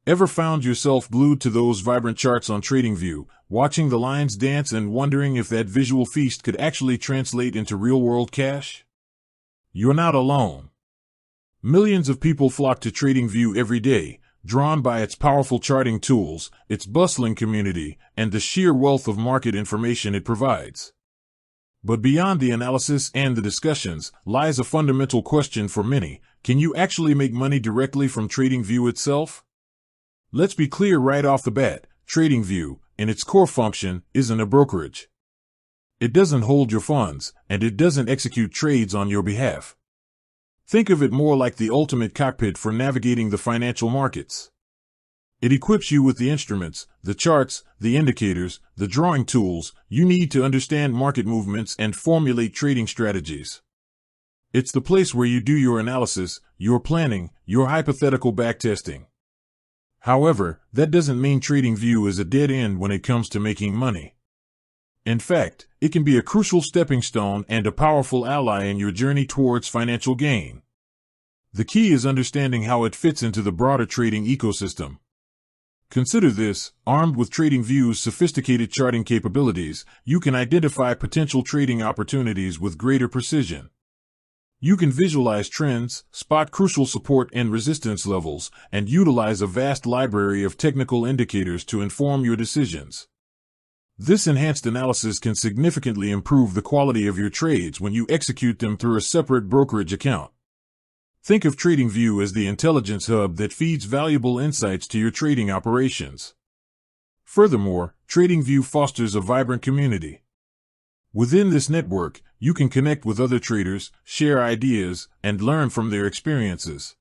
Ever found yourself glued to those vibrant charts on TradingView, watching the lines dance and wondering if that visual feast could actually translate into real-world cash? You're not alone. Millions of people flock to TradingView every day, drawn by its powerful charting tools, its bustling community, and the sheer wealth of market information it provides. But beyond the analysis and the discussions lies a fundamental question for many: can you actually make money directly from TradingView itself? Let's be clear right off the bat, TradingView, in its core function, isn't a brokerage. It doesn't hold your funds, and it doesn't execute trades on your behalf. Think of it more like the ultimate cockpit for navigating the financial markets. It equips you with the instruments, the charts, the indicators, the drawing tools you need to understand market movements and formulate trading strategies. It's the place where you do your analysis, your planning, your hypothetical backtesting. However, that doesn't mean TradingView is a dead end when it comes to making money. In fact, it can be a crucial stepping stone and a powerful ally in your journey towards financial gain. The key is understanding how it fits into the broader trading ecosystem. Consider this: armed with TradingView's sophisticated charting capabilities, you can identify potential trading opportunities with greater precision. You can visualize trends, spot crucial support and resistance levels, and utilize a vast library of technical indicators to inform your decisions. This enhanced analysis can significantly improve the quality of your trades when you execute them through a separate brokerage account. Think of TradingView as the intelligence hub that feeds valuable insights to your trading operations. Furthermore, TradingView fosters a vibrant community. Within this network, you can connect with other traders, share ideas, and learn from their experiences.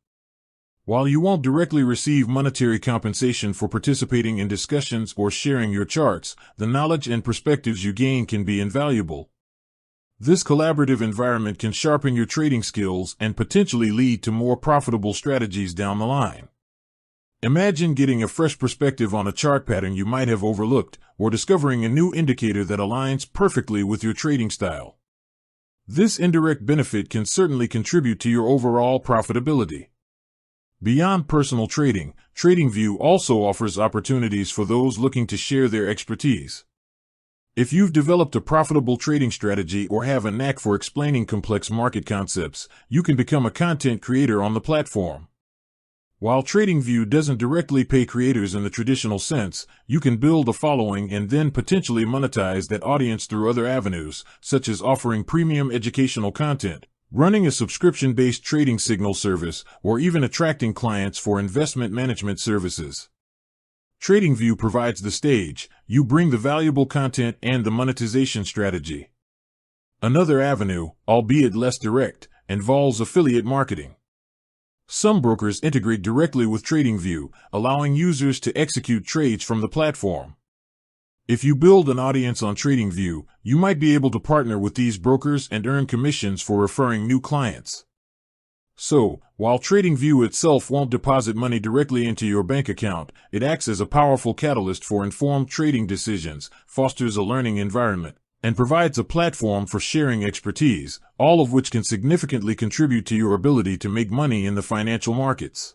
While you won't directly receive monetary compensation for participating in discussions or sharing your charts, the knowledge and perspectives you gain can be invaluable. This collaborative environment can sharpen your trading skills and potentially lead to more profitable strategies down the line. Imagine getting a fresh perspective on a chart pattern you might have overlooked, or discovering a new indicator that aligns perfectly with your trading style. This indirect benefit can certainly contribute to your overall profitability. Beyond personal trading, TradingView also offers opportunities for those looking to share their expertise. If you've developed a profitable trading strategy or have a knack for explaining complex market concepts, you can become a content creator on the platform. While TradingView doesn't directly pay creators in the traditional sense, you can build a following and then potentially monetize that audience through other avenues, such as offering premium educational content, running a subscription-based trading signal service, or even attracting clients for investment management services. TradingView provides the stage, you bring the valuable content and the monetization strategy. Another avenue, albeit less direct, involves affiliate marketing. Some brokers integrate directly with TradingView, allowing users to execute trades from the platform. If you build an audience on TradingView, you might be able to partner with these brokers and earn commissions for referring new clients. So, while TradingView itself won't deposit money directly into your bank account, it acts as a powerful catalyst for informed trading decisions, fosters a learning environment, and provides a platform for sharing expertise, all of which can significantly contribute to your ability to make money in the financial markets.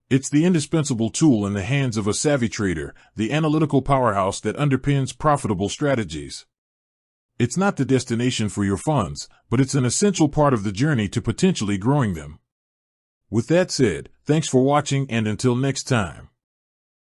It's the indispensable tool in the hands of a savvy trader, the analytical powerhouse that underpins profitable strategies. It's not the destination for your funds, but it's an essential part of the journey to potentially growing them. With that said, thanks for watching, and until next time.